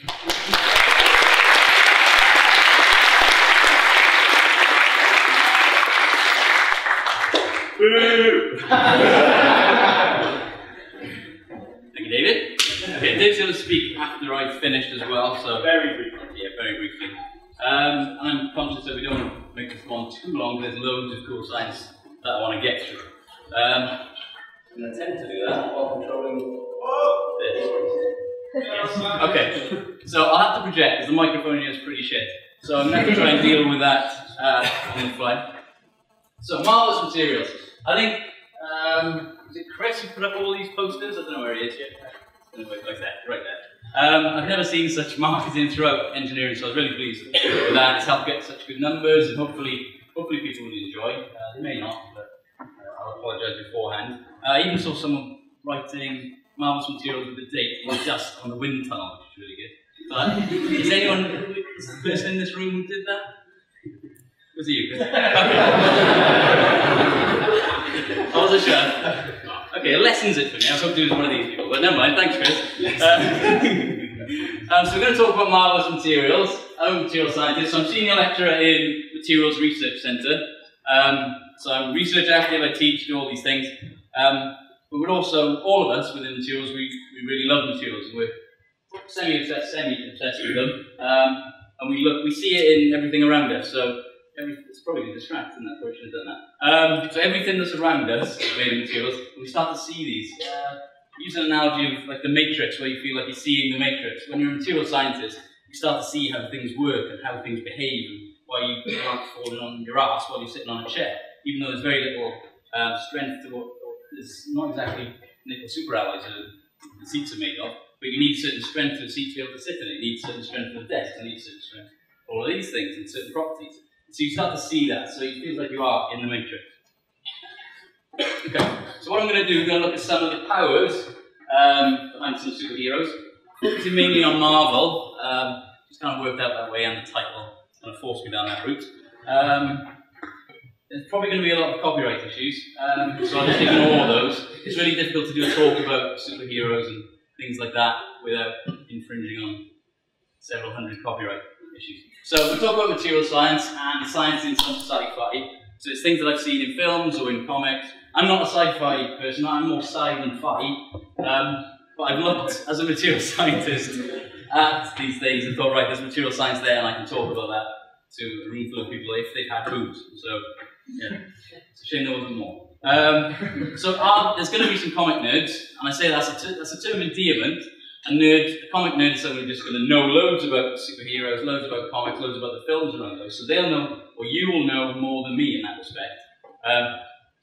Thank you, David. Okay, Dave's going to speak after I've finished as well, so very briefly. Yeah, very briefly. I'm conscious that we don't want to make this go on too long. There's loads of cool science that I want to get through. I'm going to attempt to do that while controlling this. Yes. Okay, so I'll have to project because the microphone here is pretty shit. So I'm going to have to try and deal with that on the fly. So, marvellous materials. I think, is it Chris who put up all these posters? I don't know where he is yet. Like that, right there. I've never seen such marketing throughout engineering, so I was really pleased with that. It's helped get such good numbers, and hopefully people will enjoy. They may not, but I'll apologise beforehand. I even saw someone writing marvellous materials with the date in dust on the wind tunnel, which is really good. But is the person in this room who did that? Was it you? I wasn't sure. Okay, lessons it for me. I was hoping to do one of these people, but never mind. Thanks, Chris. So we're going to talk about marvellous materials. I'm a material scientist, so I'm senior lecturer in Materials Research Centre. So I'm research active, I teach, do all these things. But we're also, all of us within materials, we really love materials, and we're semi-obsessed with them. And we see it in everything around us. So it's probably going to distract, isn't it? Probably should have done that. So everything that's around us is made of materials, and we start to see these. Use an analogy of like the Matrix, where you feel like you're seeing the Matrix. When you're a material scientist, you start to see how things work and how things behave, and why you aren't falling on your ass while you're sitting on a chair, even though there's very little strength to what there's not exactly nickel superalloys that the seats are made of, but you need certain strength to the seat to be able to sit in it. You need certain strength for the desk, you need certain strength for all of these things and certain properties. So you start to see that, so it feels like you are in the Matrix. Okay, so what I'm going to do, we're going to look at some of the powers behind some superheroes, focusing mainly on Marvel. Just kind of worked out that way, and the title kind of forced me down that route. There's probably going to be a lot of copyright issues, so I'll just ignore those. It's really difficult to do a talk about superheroes and things like that without infringing on several hundred copyright issues. So we'll talk about material science and science in some sci-fi. So it's things that I've seen in films or in comics. I'm not a sci-fi person, I'm more sci than fi. But I've looked as a material scientist at these things and thought, right, there's material science there and I can talk about that to a room full of people if they've had boobs. So, yeah, it's a shame there wasn't more. So there's going to be some comic nerds, and I say that's a term endearment. A comic nerd is someone who's just going to know loads about superheroes, loads about comics, loads about the films around those. So they'll know, or you will know more than me in that respect.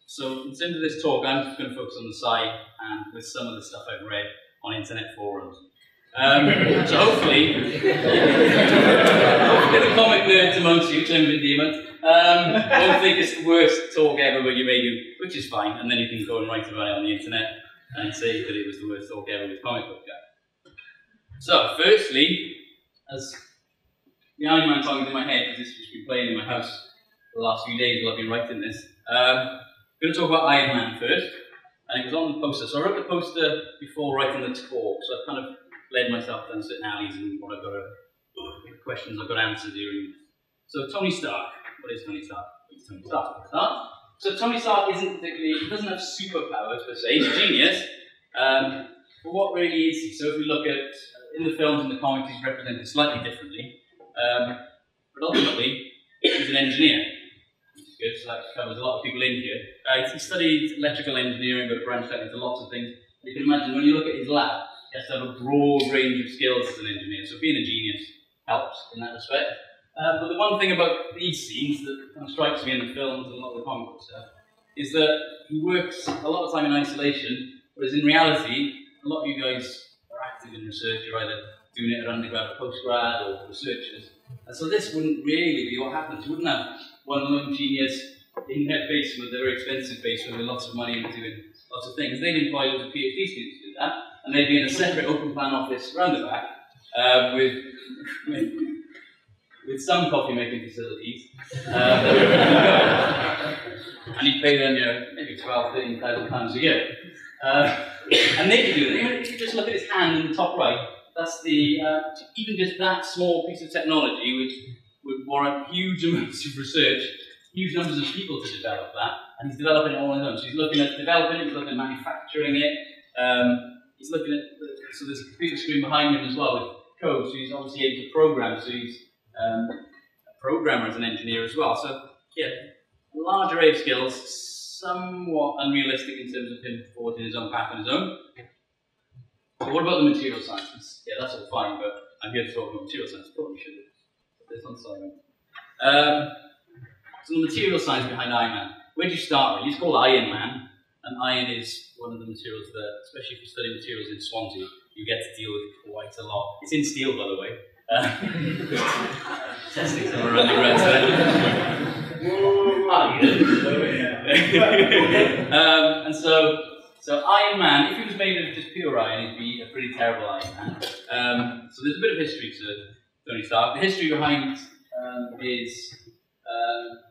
So in terms of this talk, I'm just going to focus on the sci and with some of the stuff I've read on internet forums. So hopefully the comic nerds amongst you, term of endearment, won't think it's the worst talk ever, but you may do, which is fine, and then you can go and write about it on the internet and say that it was the worst talk ever with comic book guy. So, firstly, as the Iron Man song is in my head, because it's just been playing in my house for the last few days while I've been writing this, I'm going to talk about Iron Man first, and it was on the poster. So I wrote the poster before writing the talk, so I've kind of led myself down certain alleys and what I've got the questions I've got to answer during this. So Tony Stark. What is Tony Stark? What is Tony Stark? So Tony Stark he doesn't have superpowers per se, he's a genius. But what really is he? So if we look at, in the films and the comics, he's represented slightly differently. But ultimately, he's an engineer. Which is good, so that covers a lot of people in here. He studied electrical engineering, but branched out into lots of things. You can imagine, when you look at his lab, he has to have a broad range of skills as an engineer, so being a genius helps in that respect. But the one thing about these scenes that kind of strikes me in the films and a lot of the comic book stuff is that he works a lot of time in isolation, whereas in reality, a lot of you guys are active in research. You're either doing it at undergrad or postgrad or researchers. And so this wouldn't really be what happens. You wouldn't have one lone genius in their basement, their very expensive basement with lots of money and doing lots of things. They'd employ loads of PhD students to do that, and they'd be in a separate open plan office round the back with some coffee making facilities. And you'd pay them, maybe £12,000, £13,000 a year. And they could do that. If you just look at his hand in the top right, that's the, even just that small piece of technology, which would warrant huge amounts of research, huge numbers of people to develop that, and he's developing it all on his own. So he's looking at developing it, he's looking at manufacturing it, he's looking at, so there's a computer screen behind him as well with code, so he's obviously able to program, so he's a programmer as an engineer as well. So, yeah, a large array of skills, somewhat unrealistic in terms of him forging his own path on his own. But what about the material sciences? Yeah, that's all fine, but I'm here to talk about material science. Probably should have put this on silent. So the material science behind Iron Man. Where do you start with? He's called Iron Man, and iron is one of the materials that, especially if you study materials in Swansea, you get to deal with quite a lot. It's in steel, by the way. Testing some around the reds there. And so Iron Man, if he was made of just pure iron, he'd be a pretty terrible Iron Man. So there's a bit of history to Tony Stark. The history behind his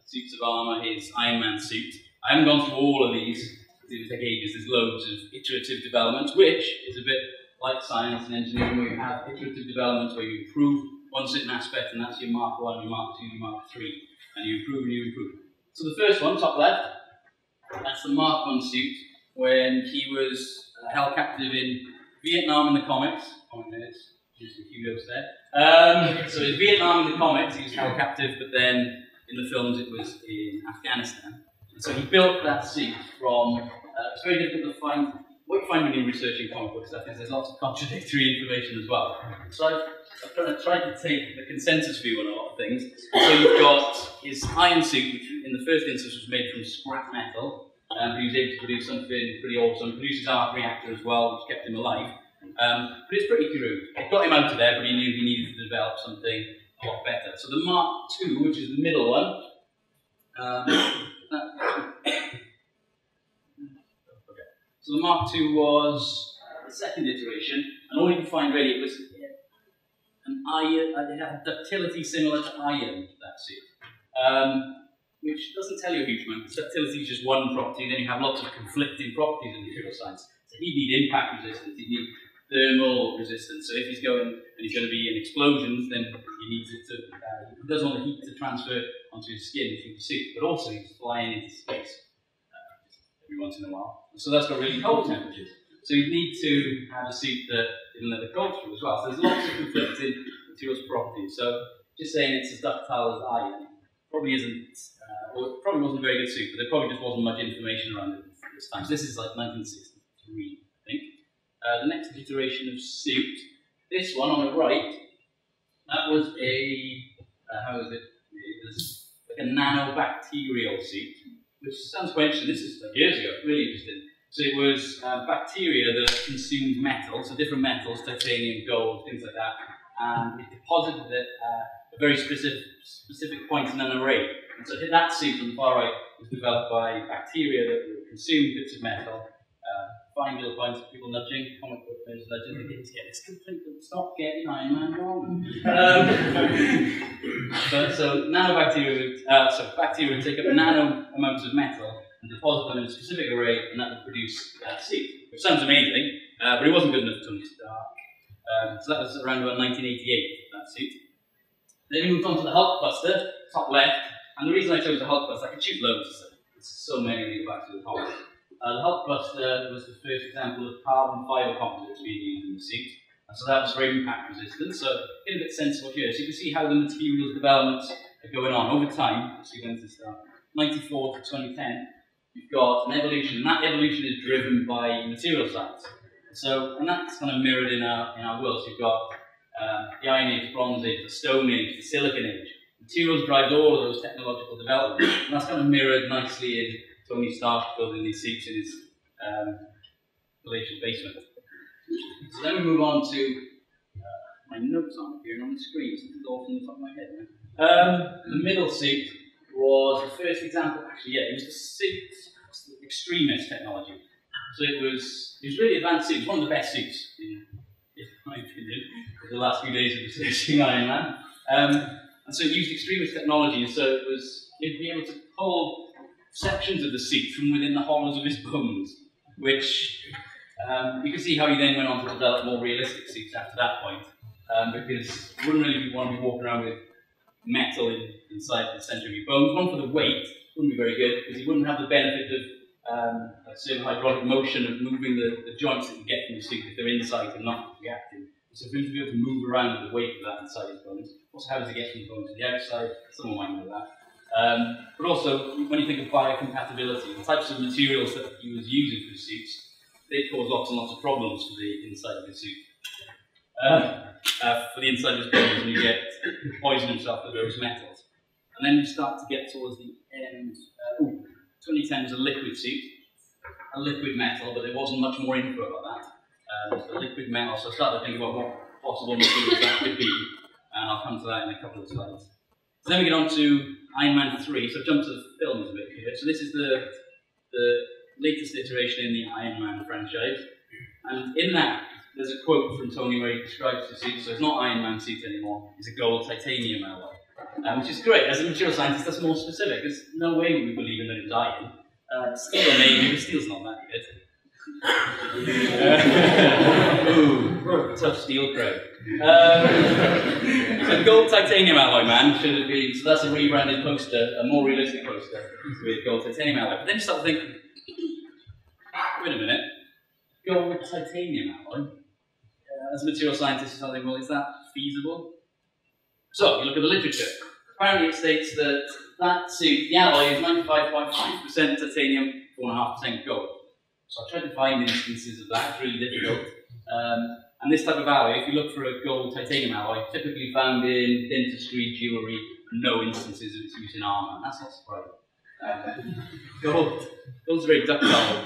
suits of armour, his Iron Man suit. I haven't gone through all of these, because it would take ages. There's loads of iterative development, which is a bit like science and engineering, where you have iterative development where you improve one certain aspect, and that's your Mark 1, your Mark 2, your Mark 3, and you improve and you improve. So the first one, top left, that's the Mark 1 suit, when he was held captive in Vietnam in the comics. Just a few notes there. So in Vietnam in the comics, he was held captive, but then in the films it was in Afghanistan. And so he built that suit from, it's very difficult to find, what you find when you're researching comic book stuff is there's lots of contradictory information as well. So I've kind of tried to take the consensus view on a lot of things. So you've got his iron suit, which in the first instance was made from scrap metal, and he was able to produce something pretty awesome. He produced his arc reactor as well, which kept him alive. But it's pretty crude. It got him out of there, but he knew he needed to develop something a lot better. So the Mark II, which is the middle one, so the Mark II was the second iteration, and all you can find really, it was an iron, it had ductility similar to iron, that suit. Which doesn't tell you a huge amount. Ductility is just one property, then you have lots of conflicting properties in material science. So he'd need impact resistance, he'd need thermal resistance. So if he's going and he's going to be in explosions, then he needs it to, he doesn't want the heat to transfer onto his skin through the suit, but also he's flying into space every once in a while. So that's got really cold temperatures. So you need to have a suit that didn't let the cold through as well. So there's lots of conflicting materials properties. So just saying it's as ductile as iron probably isn't, or it probably wasn't a very good suit, but there probably just wasn't much information around it at this time. So this is like 1963, I think. The next iteration of suit, this one on the right, that was a, how is it? It was like a nanobacterial suit, which sounds quite interesting. This is like years ago, really interesting. So it was bacteria that consumed metal, so different metals, titanium, gold, things like that, and it deposited it at very specific points in an array. And so that suit on the far right was developed by bacteria that would consume bits of metal, find little points, people nudging, comic book fans nudging, they get this complete, stop getting Iron Man wrong. So nanobacteria would, bacteria would take up nano amounts of metal and deposit them in a specific array, and that would produce suit, which sounds amazing, but it wasn't good enough for Tony Stark. So that was around about 1988, that suit. Then we moved on to the Hulkbuster, top left, and the reason I chose the Hulkbuster, I could shoot loads of stuff. There's so many of these back to the comics. The Hulkbuster was the first example of carbon fibre composites being used in the suit, and so that was very impact resistant. So get a bit sensible here. So you can see how the materials developments are going on over time. So when does it start? 94 to 2010. You've got an evolution, and that evolution is driven by material science. So, and that's kind of mirrored in our world. So you've got the Iron Age, Bronze Age, the Stone Age, the Silicon Age. Materials drive all of those technological developments, and that's kind of mirrored nicely in Tony Stark building these suits in his palatial basement. So then we move on to my notes aren't appearing on the screen, so it's all from the top of my head. The middle suit was the first example, actually, yeah, it was the suit, extremist technology. So it was really advanced suit. It was one of the best suits, in my opinion, for the last few days of researching Iron Man. And so it used extremist technology, so it'd be able to pull sections of the suit from within the hollows of his bones, which You can see how he then went on to develop more realistic suits after that point, because you wouldn't really want to be walking around with metal inside the centre of your bones. One, for the weight, wouldn't be very good, because you wouldn't have the benefit of certain hydraulic motion of moving the joints that you get from the suit if they're inside and not reacting. So for him to be able to move around with the weight of that inside his bones, also how does it get from the bones to the outside? Someone might know that. But also, when you think of biocompatibility, the types of materials that he was using for the suits, they cause lots and lots of problems for the inside of the suit. For the inside of his bones, and you get poison himself with those metals. And then you start to get towards the end. 2010 was a liquid suit, a liquid metal, but there wasn't much more info about that. So liquid metal, so I started thinking about what possible materials that could be, and I'll come to that in a couple of slides. So then we get on to Iron Man 3, so I've jumped to the films a bit here. So this is the latest iteration in the Iron Man franchise, and in that there's a quote from Tony where he describes the suit, so it's not Iron Man suit anymore, it's a gold titanium alloy. Which is great. As a material scientist, that's more specific. There's no way we believe in that it's iron. Steel maybe, but steel's not that good. Ooh, tough steel crowd. So gold titanium alloy, man, should it be? So that's a rebranded poster, a more realistic poster with gold titanium alloy. But then you start thinking, wait a minute, gold titanium alloy? As a material scientist, you start thinking, well, is that feasible? So, you look at the literature. Apparently it states that that suit, the alloy, is 95.5% titanium, 4.5% gold. So I tried to find instances of that, it's really difficult. And this type of alloy, if you look for a gold titanium alloy, typically found in dentistry, jewellery, and no instances of its use in armour. That's not surprising. Gold's a very ductile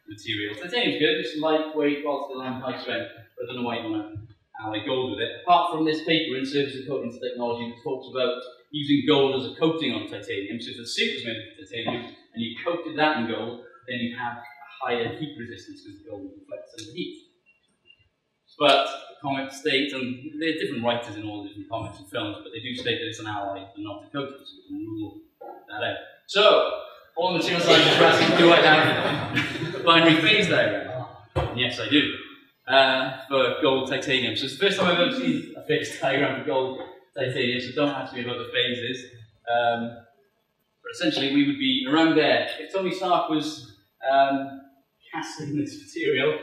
material. Titanium's good, it's lightweight while still on high strength, but I don't know why you want to alloy gold with it. Apart from this paper in Surface and Coatings Technology that talks about using gold as a coating on titanium. So if the suit was made of titanium and you coated that in gold, then you'd have a higher heat resistance because the gold reflects some of the heat. But the comics state, and there are different writers in all the different comics and films, but they do state that it's an alloy and not a coating, so we can rule that out. So, all the material scientists are asking, do I have a binary phase diagram? And yes, I do. For gold titanium. So it's the first time I've ever seen a phase diagram for gold titanium, so don't ask me about the phases. But essentially we would be around there. If Tony Stark was casting this material,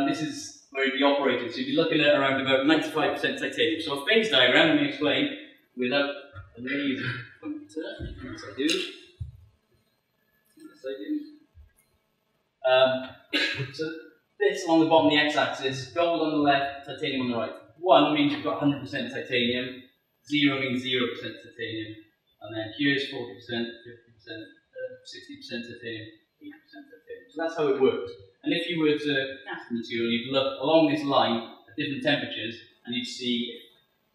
this is where he'd be operating. So you'd be looking at around about 95% titanium. So a phase diagram, let me explain, without a laser pointer. Yes, I do. Yes, I do. So this along the bottom of the x-axis, gold on the left, titanium on the right. 1 means you've got 100% titanium, 0 means 0% titanium, and then here's 40%, 50%, 60% titanium, 80% titanium. So that's how it works. And if you were to cast the material, you'd look along this line at different temperatures, and you'd see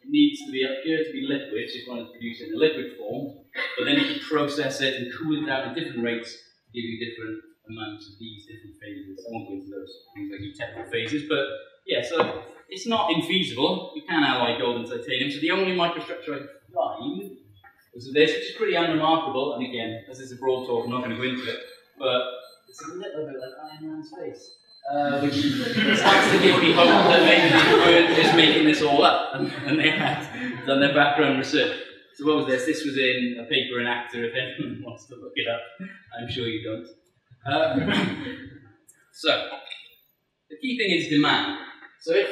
it needs to be up here to be liquid, so you want to produce it in a liquid form, but then you can process it and cool it down at different rates to give you different amounts of these different phases. I won't go into those things like technical phases, but yeah, so it's not infeasible. You can alloy gold and titanium, so the only microstructure I could find was this, which is pretty unremarkable, and again, as it's a broad talk, I'm not going to go into it, but it's a little bit like Iron Man's face. Which starts to give me hope that maybe they weren't just making this all up, and they had done their background research. So what was this? This was in a paper in Actor, if anyone wants to look it up. I'm sure you don't. So, the key thing is demand. So if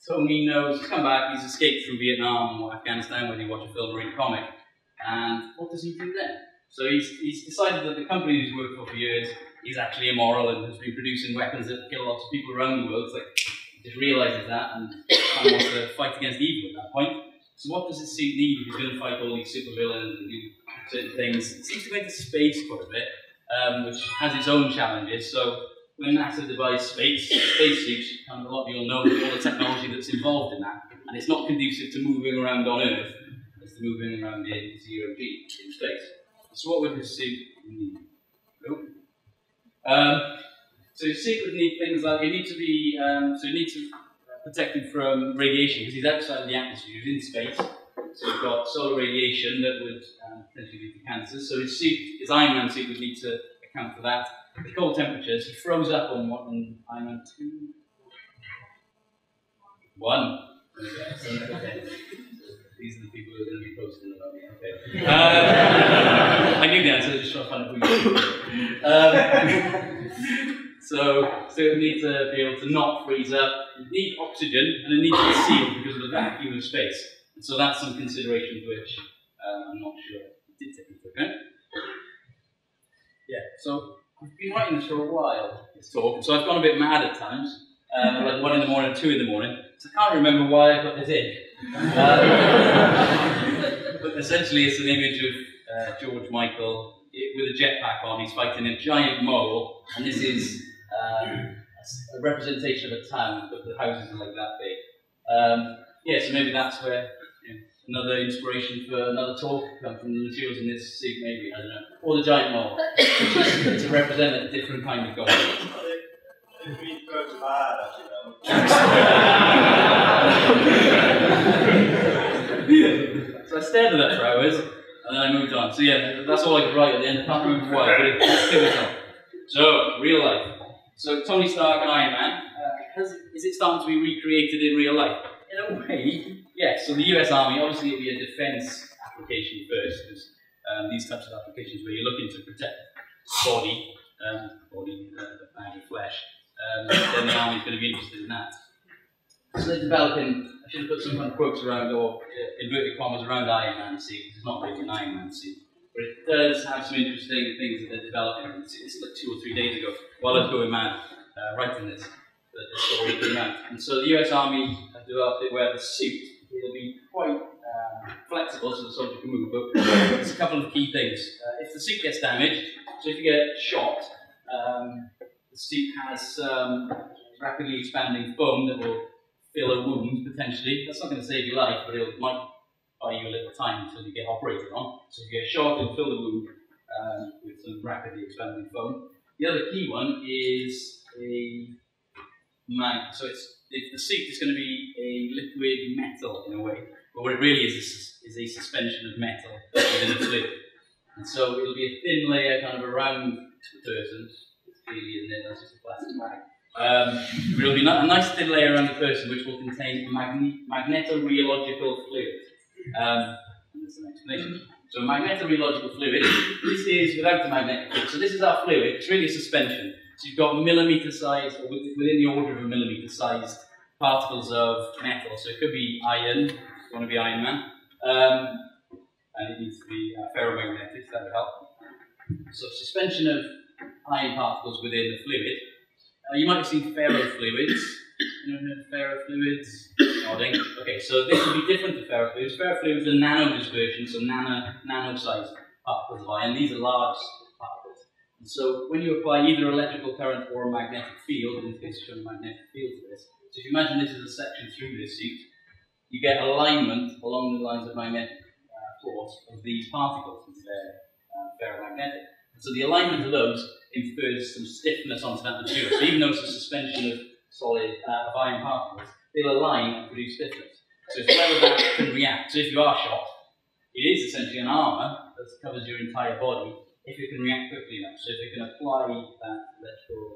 Tony knows, he's come back, he's escaped from Vietnam or Afghanistan when he watched a film or read a comic, and what does he do then? So he's decided that the company he's worked for years is actually immoral and has been producing weapons that kill lots of people around the world. It's like, he just realises that and kind of wants to fight against evil at that point. So what does this suit need if he's going to fight all these supervillains and do certain things? It seems to go into space quite a bit, which has its own challenges. So when NASA devised spacesuits, kind of a lot of you will know all the technology that's involved in that, and it's not conducive to moving around on Earth. It's to moving around in zero G in space. So what would this suit need? So your suit would need things like you need to be protect him from radiation because he's outside of the atmosphere, he's in space. So you've got solar radiation that would potentially lead to cancer. So his Iron Man suit would need to account for that. the cold temperatures, he froze up on what, on Iron 2? 1. Okay. These are the people who are going to be posting about me. Okay. I knew the answer, just trying to find out who you So it needs to be able to not freeze up. It needs oxygen, and it needs to be sealed because of the vacuum of space. And so that's some considerations which I'm not sure it did take into account. Yeah, so I've been writing this for a while, this talk, so I've gone a bit mad at times, like 1 in the morning, 2 in the morning, so I can't remember why I put this in. But essentially it's an image of George Michael with a jetpack on. He's fighting a giant mole, and this is a representation of a town, but the houses are like that big. Yeah, so maybe that's where another inspiration for another talk comes from the materials in this suit, maybe, I don't know. Or the giant mole, which is to represent a different kind of God. So I stared at that for hours, and then I moved on. So yeah, that's all I could write at the end. I can't remember why, but it's pivotal. So, real life. So Tony Stark and Iron Man, is it starting to be recreated in real life? In a way, yes. So the US Army, obviously it'd be a defense application first, because these types of applications where you're looking to protect the body, the bag of flesh, then the Army's going to be interested in that. So they're developing, I should have put some kind of quotes around, or inverted commas around Iron Man suit, because it's not really an Iron Man suit. But it does have some interesting things that they're developing. It's like 2 or 3 days ago, while I was going mad writing this, the story came out. And so the US Army have developed it where the suit will be quite flexible so the soldier can move, but there's a couple of key things. If the suit gets damaged, so if you get shot, the suit has rapidly expanding foam that will fill a wound, potentially. That's not going to save your life, but it might buy you a little time until you get operated on. So if you get shot, it'll fill the wound with some rapidly expanding foam. The other key one is a mag. So if the suit is going to be a liquid metal in a way, but what it really is a suspension of metal within a fluid. And so it'll be a thin layer kind of around the person. It's clearly, isn't it? That's just a plastic bag. But it'll be a nice thin layer around the person which will contain magnetorheological fluid. And there's an explanation. So magnetorheological fluid, this is without the magnetic field. So this is our fluid, it's really a suspension. So you've got millimetre sized, or within the order of a millimetre sized particles of metal. So it could be iron, if you want to be Iron Man. And it needs to be ferromagnetic, that would help. So suspension of iron particles within the fluid. You might have seen ferrofluids. You know ferrofluids? Nodding. Okay, so this would be different to ferrofluids. Ferrofluids are nano-dispersion, so nano-sized particles of iron. These are large particles. And so when you apply either electrical current or a magnetic field, in this case shown a magnetic field to this, so if you imagine this as a section through this suit, you get alignment along the lines of magnetic force of these particles, since they're ferromagnetic. And so the alignment of those infers some stiffness onto that material. So even though it's a suspension of solid iron particles, they'll align and produce stiffness. So it's whether that can react. So if you are shot, it is essentially an armour that covers your entire body if it can react quickly enough. So if it can apply that electrical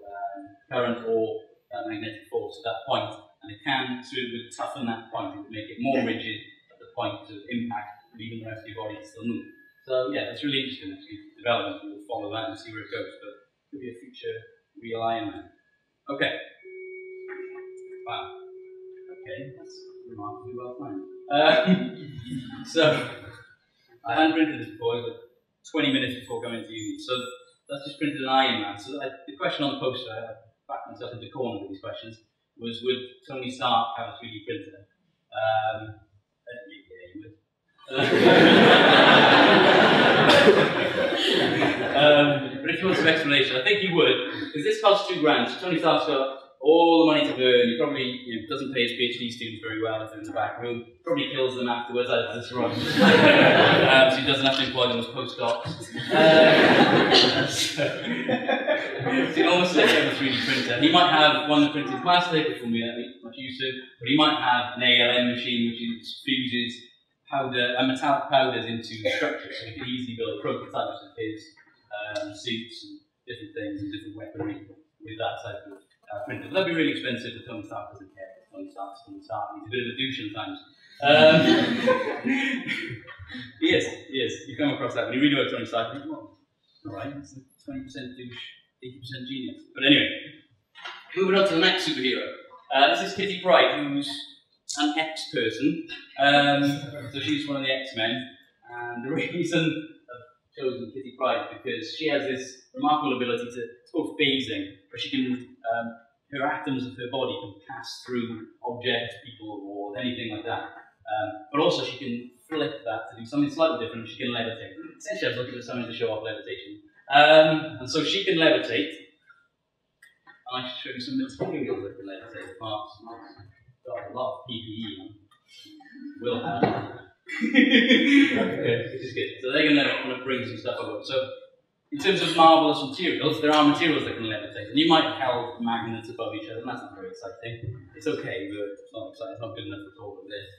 current or that magnetic force at that point, and it can, so it would toughen that point, it would make it more rigid at the point of impact, but even the rest of your body can still move. So yeah, that's really interesting actually. Development, we'll follow that and see where it goes, but it could be a future real Iron Man. Okay. Wow. Okay, that's remarkably well planned. So, I hadn't printed this before, it was 20 minutes before going to uni, so that's just printed an Iron Man. So the question on the poster, I backed myself into the corner with these questions, was would Tony Stark have a 3D printer? Yeah, he would. But if you want some explanation, I think he would, because this costs £2,000. So Tony Stark's got all the money to burn. He probably doesn't pay his PhD students very well if they're in the back room. Probably kills them afterwards. That's wrong. So he doesn't have to employ them as postdocs. So he'd almost say he have a 3D printer. He might have one that prints in plastic, which will be much use to, but he might have an ALM machine which fuses metallic powders into structures, so he could easily build prototypes of his suits and different things and different weaponry with that type of printer. That'd be really expensive, but Tony Stark doesn't care. Tony Stark. He's a bit of a douche sometimes. Yes, you come across that when you read about Tony Stark, you think, well, alright, it's a 20% douche, 80% genius. But anyway, moving on to the next superhero. This is Kitty Pryde, who's an X-person. So she's one of the X-Men, and the reason I've chosen Kitty Pryde is because she has this remarkable ability to sort of phasing, where she can, her atoms of her body can pass through objects, people, or anything like that. But also she can flip that to do something slightly different. She can levitate. Essentially, I was looking for something to show off levitation. And so she can levitate. And I should show you some materials that can levitate. Mark's got a lot of PPE. Will have. Okay, which is good. So they're going to bring some stuff over. So in terms of marvellous materials, there are materials that can levitate. And you might have held magnets above each other, and that's not very exciting. It's okay, but it's not exciting. It's not good enough for all of this.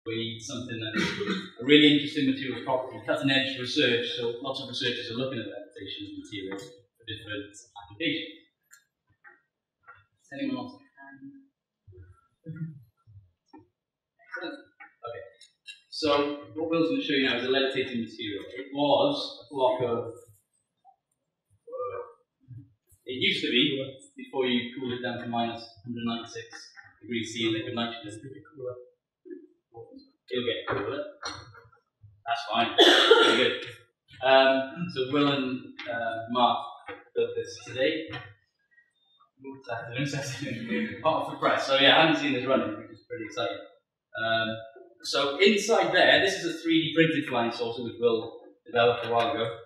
We need something that is a really interesting materials property, cutting edge research, so lots of researchers are looking at levitation of materials for different applications. Does anyone else have a hand? Excellent. Okay. So what Will's going to show you now is a levitating material. It was a block of, it used to be, before you cool it down to minus 196 degrees C in liquid nitrogen, it'll get cooler. That's fine. Very good. So Will and Mark built this today. Part of the press. So yeah, I haven't seen this running, which is pretty exciting. So inside there, this is a 3D printed flying saucer which Will developed a while ago.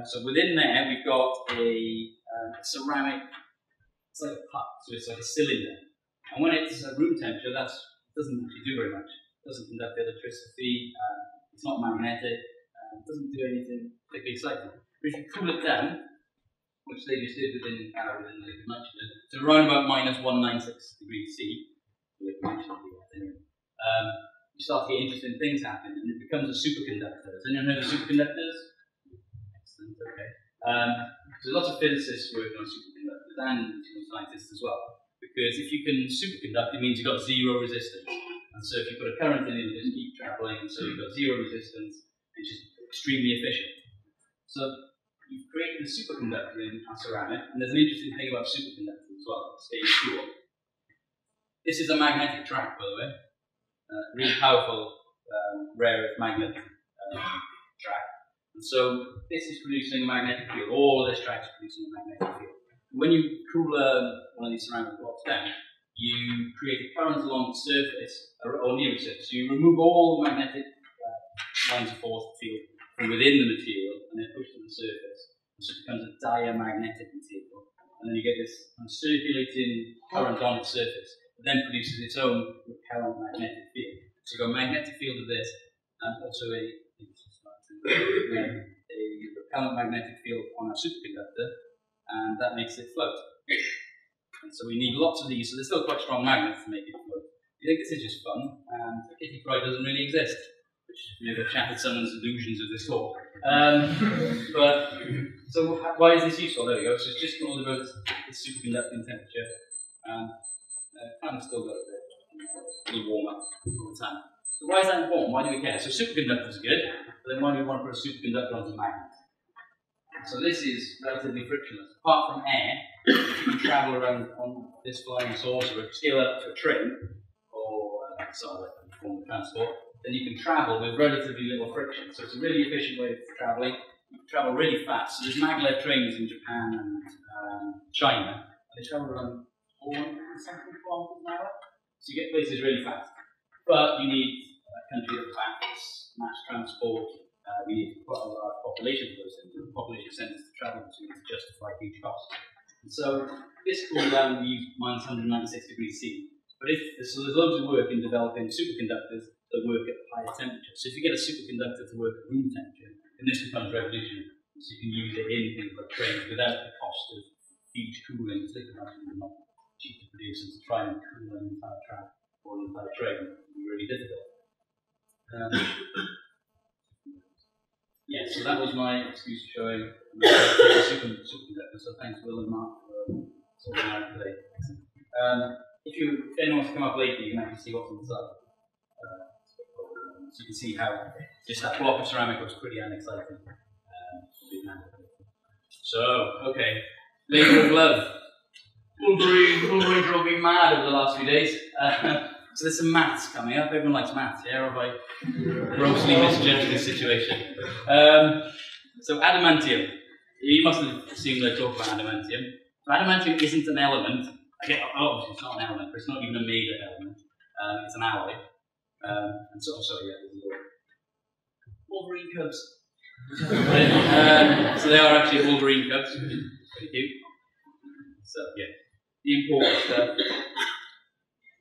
So within there, we've got a ceramic. It's like a puck, so it's like a cylinder. And when it's at room temperature, that doesn't actually do very much. It doesn't conduct electricity, it's not magnetic, it doesn't do anything particularly exciting. But if you cool it down, which they just did within liquid nitrogen, to around about minus 196 degrees C, you start to get interesting things happening, and it becomes a superconductor. Has anyone heard of superconductors? Excellent, okay. So lots of physicists working on superconductors and scientists as well. Because if you can superconduct, it means you've got zero resistance. And so if you put a current in, it'll just keep travelling, so you've got zero resistance, and it's just extremely efficient. So you've created a superconductor in a ceramic, and there's an interesting thing about superconductors as well. It stays pure. This is a magnetic track, by the way. Really powerful, rare earth magnet track. And so this is producing a magnetic field. All of this track is producing a magnetic field. When you cool one of these ceramic blocks down, you create a current along the surface, or near the surface. So you remove all the magnetic lines of force field from within the material, and then push to the surface. So it becomes a diamagnetic material. And then you get this circulating current on its surface. It then produces its own repellent magnetic field. So you've got a magnetic field of this, and also a repellent magnetic field on our superconductor, and that makes it float. And so we need lots of these, so they're still quite strong magnets to make it float. I think this is just fun, and Kitty Pryde doesn't really exist, which may have shattered someone's illusions of this talk. So why is this useful? There we go. So it's just all about its superconducting temperature, and kind of still got a bit. It'll warm up all the time. So why is that important? Why do we care? So superconductors are good, but then why do we want to put a superconductor onto magnets? So this is relatively frictionless. Apart from air, you can travel around on this flying saucer, if you scale up to a train, or some other form of transport, then you can travel with relatively little friction. So it's a really efficient way of travelling. You can travel really fast. So there's maglev trains in Japan and China, and they travel around 400 kilometers an hour. So you get places really fast. But you need a country that backs mass transport. We need quite a large population for those things, the population centres to travel to justify huge costs. And so this cooled down, we use minus 196 degrees C. But so there's loads of work in developing superconductors that work at higher temperatures. So if you get a superconductor to work at room temperature, then this becomes revolutionary. So you can use it in things like trains without the cost of huge cooling. It's not cheap to produce, and to try and cool an entire track or an entire train would be really difficult. Yeah, so that was my excuse for showing superconductor. So thanks, Will and Mark, for sorting out today. If anyone wants to come up later, you can actually see what's inside. So you can see how just that block of ceramic looks pretty unexciting. So, okay, labour of love. Wolverine drove me mad over the last few days. So there's some maths coming up. Everyone likes maths, yeah? Or have I grossly misjudged this situation? So adamantium. You must have assumed I talk about adamantium. So adamantium isn't an element. Obviously it's not an element, but it's not even a made element. It's an alloy. And so, sorry, yeah, there's a little Wolverine cubs. So they are actually Wolverine cubs. Pretty cute. So yeah, the important stuff,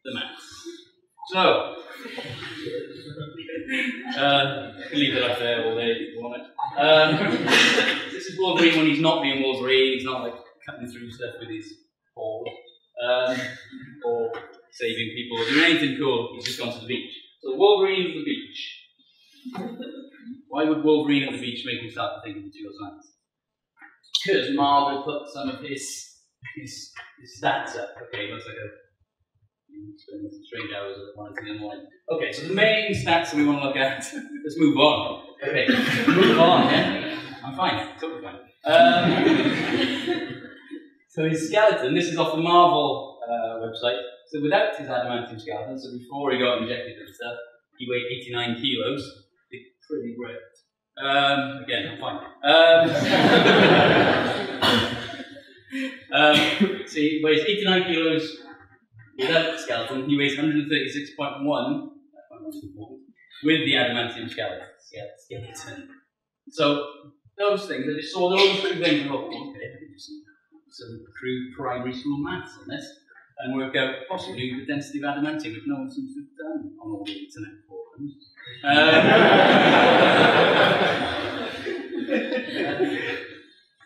the maths. So I can leave it up there all day if you want it. This is Wolverine when he's not being Wolverine. He's not like cutting through stuff with his paws, or saving people, or doing anything cool. He's just gone to the beach. So Wolverine at the beach. Why would Wolverine at the beach make me start thinking of SuperScience? Because Marvel put some of his stats up. Okay, looks like spending some strange hours at 1 in the morning. Okay, so the main stats that we want to look at. Let's move on. Okay, move on. Yeah, I'm fine. Totally fine. So his skeleton. This is off the Marvel website. So without his adamantium skeleton, so before he got injected with stuff, he weighed 89 kilos. Pretty great. Again, I'm fine. So he weighs 89 kilos without the skeleton. He weighs 136.1 with the adamantium skeleton. So those things, I just saw those two things and thought, okay, I can do some crude primary school maths on this and work out possibly the density of adamantium, which no one seems to have done on all the internet forums.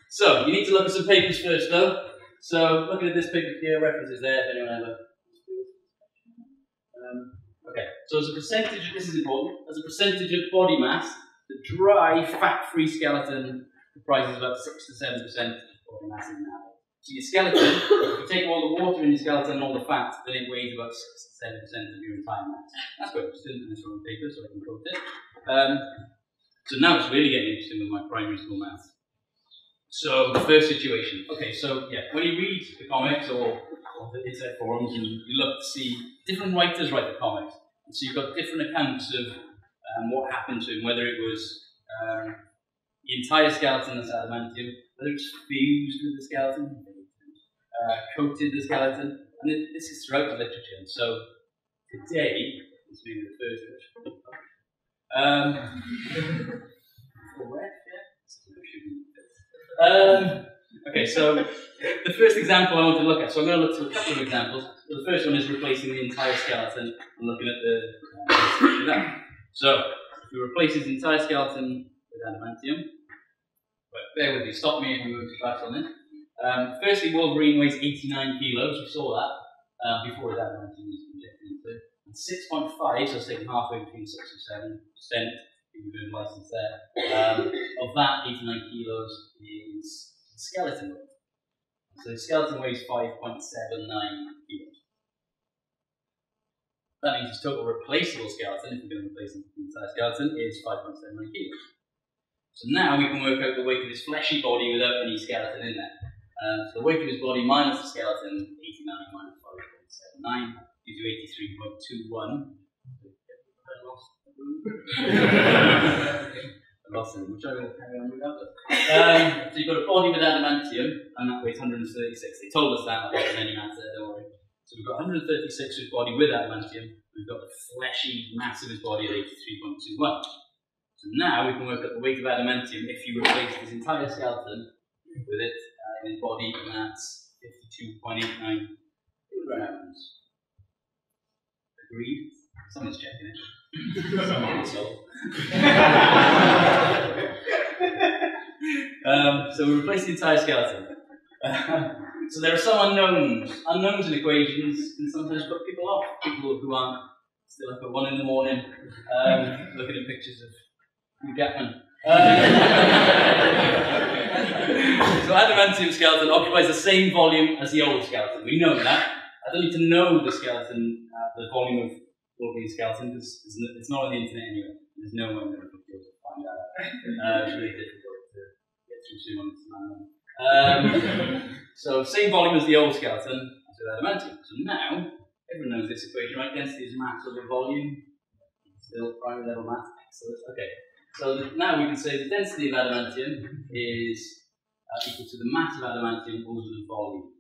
So you need to look at some papers first, though. So looking at this paper here, references there. If anyone ever. Okay. So as a percentage, this is important. As a percentage of body mass, the dry, fat-free skeleton comprises about 6 to 7% of body mass in an adult. So your skeleton, if you take all the water in your skeleton and all the fat, then it weighs about 6 to 7% of your entire mass. That's quite interesting in this wrong paper, so I can quote it. So now it's really getting interesting with my primary school maths. So the first situation. Okay, so yeah, when you read the comics or the internet forums, and you look to see different writers write the comics, and so you've got different accounts of what happened to him, whether it was the entire skeleton that's adamantium, whether it's fused with the skeleton, coated the skeleton, and this is throughout the literature. And so today, this being the first okay, so the first example I want to look at, so I'm going to look at a couple of examples. So the first one is replacing the entire skeleton and looking at the that. So if we replace his entire skeleton with adamantium, but bear with me, stop me if we move too fast on this. Firstly, Wolverine weighs 89 kilos, we saw that before his adamantium was injected into it. And 6.5, so it's taken halfway between 6 and 7%, if you've been licensed there. Of that, 89 kilos is skeleton weight. So the skeleton weighs 5.79 kilos. That means his total replaceable skeleton, if we're going to replace the entire skeleton, is 5.79 kilos. So now we can work out the weight of his fleshy body without any skeleton in there. So the weight of his body minus the skeleton, 89 minus 5.79, gives you 83.21. I lost him, which I will carry on with that. So you've got a body with adamantium, and that weighs 136. They told us that, there wasn't any matter there, don't worry. So we've got 136 with his body with adamantium, we've got the fleshy mass of his body at 83.21. So now we can work out the weight of adamantium if you replace his entire skeleton with it in his body, and that's 52.89 kilograms. Agreed? Someone's checking it. Someone asshole. So we replace the entire skeleton. So there are some unknowns in equations can sometimes put people off. People who aren't still up at 1 in the morning looking at pictures of Hugh Jackman. So adamantium skeleton occupies the same volume as the old skeleton. We know that. I don't need to know the skeleton, the volume of Wolverine's skeleton, because it's not on the internet anyway. There's no way I'm going to be able to find that out. It's really difficult to get through 2 months. So same volume as the old skeleton, as with adamantium. So now, everyone knows this equation, right? Density is mass over volume. Still primary level math. Excellent. Okay. So now we can say the density of adamantium is equal to the mass of adamantium over the volume.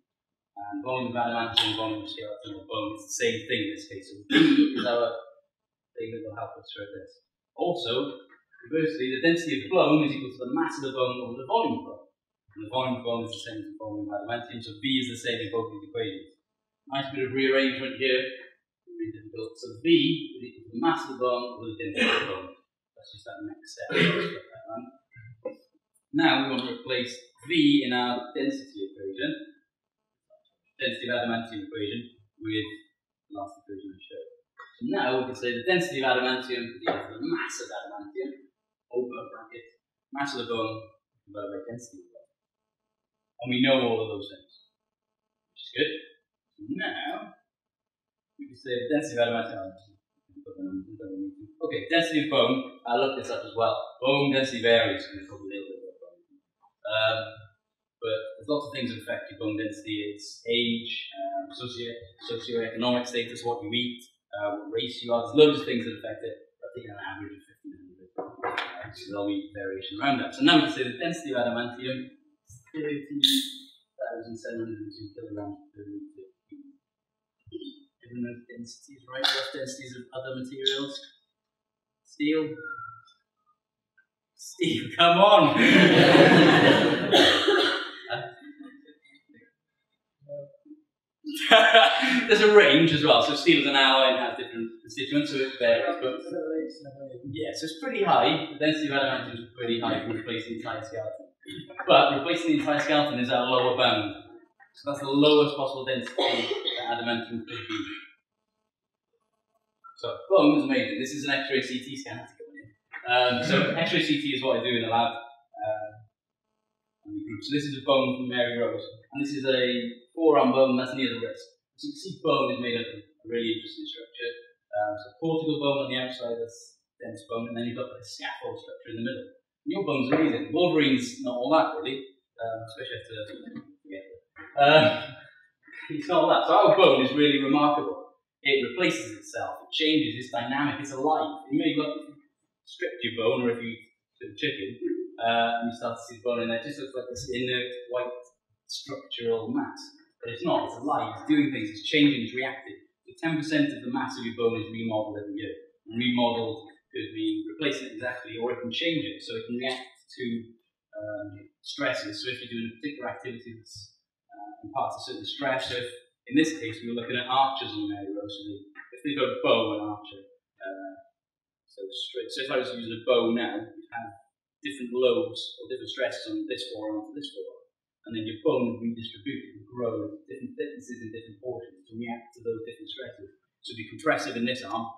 And volume of adamantium, volume of skeleton or bone is the same thing in this case. So V is our thing that will help us through this. Also, conversely, the density of bone is equal to the mass of the bone over the volume of bone. And the volume of bone is the same as the volume of adamantium, so V is the same in both these equations. Nice bit of rearrangement here. Really difficult. So V is equal to the mass of the bone over the density of the bone. That's just that next step. Now we want to replace V in our density equation, density of adamantium equation, with the last equation I showed. So now we can say the density of adamantium is equal to the mass of adamantium over bracket mass of the bone divided by density of the bone. And we know all of those things, which is good. So now we can say the density of adamantium. Okay, density of bone. I looked this up as well. Bone density varies. We'll talk a little bit about bone. But there's lots of things that affect your bone density. It's age, socioeconomic status, what you eat, what race you are. There's loads of things that affect it. I think an average of 1,500. So there'll be variation around that. So now we can say the density of adamantium is 30,702 kilograms per meter. Everyone knows densities, right? Rough densities of other materials. Steel. Steel, come on! There's a range as well. So steel is an alloy and has different constituents, so it varies. But yeah, so it's pretty high. The density of adamantium is pretty high for replacing the entire skeleton. But replacing the entire skeleton is our lower bound. So that's the lowest possible density that adamantium could be. So bone is amazing. This is an X-ray CT scan. So X-ray CT is what I do in the lab. So this is a bone from Mary Rose, and this is a forearm bone that's near the wrist. So you can see bone is made up of a really interesting structure. So cortical bone on the outside, that's dense bone, and then you've got the scaffold structure in the middle. And your bone's amazing. Wolverine's not all that really, especially after forget it. It's not all that. So our bone is really remarkable. It replaces itself, it changes, it's dynamic, it's alive. You know, if you stripped your bone, or if you took chicken, and you start to see the bone in there, it just looks like this inert white structural mass. But it's not, it's alive, it's doing things, it's changing, it's reacting. So 10% of the mass of your bone is remodeled every year. And remodeled could be replacing it exactly, or it can change it, so it can react to stresses. So if you're doing a particular activity that's imparts a certain stress, so if, in this case, we were looking at archers on Mary Rose, so if they've got a bow and archer, so if I was using a bow now, you'd have different loads or different stresses on this forearm to this forearm. And then your bone would redistribute, it would grow at different thicknesses in different portions to react to those different stresses. So it'd be compressive in this arm,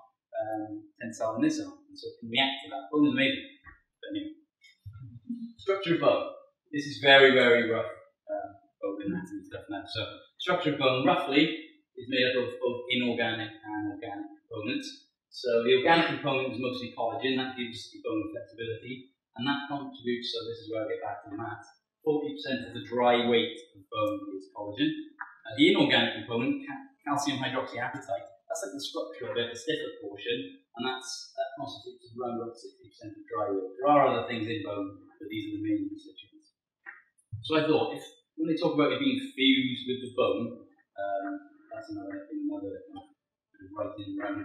tensile in this arm, and so it can react to that. Bone is amazing. But anyway. Structure of bone. This is very, very rough bone anatomy stuff now. So structure of bone roughly is made up of both inorganic and organic components. So the organic component is mostly collagen, that gives the bone flexibility, and that contributes, so this is where I get back to the math, 40% of the dry weight of bone is collagen. The inorganic component, calcium hydroxyapatite, that's like the structure of it, the stiffer portion, and that constitutes around about 60% of dry weight. There are other things in bone, but these are the main constituents. So I thought, when they talk about it being fused with the bone, that's another writing around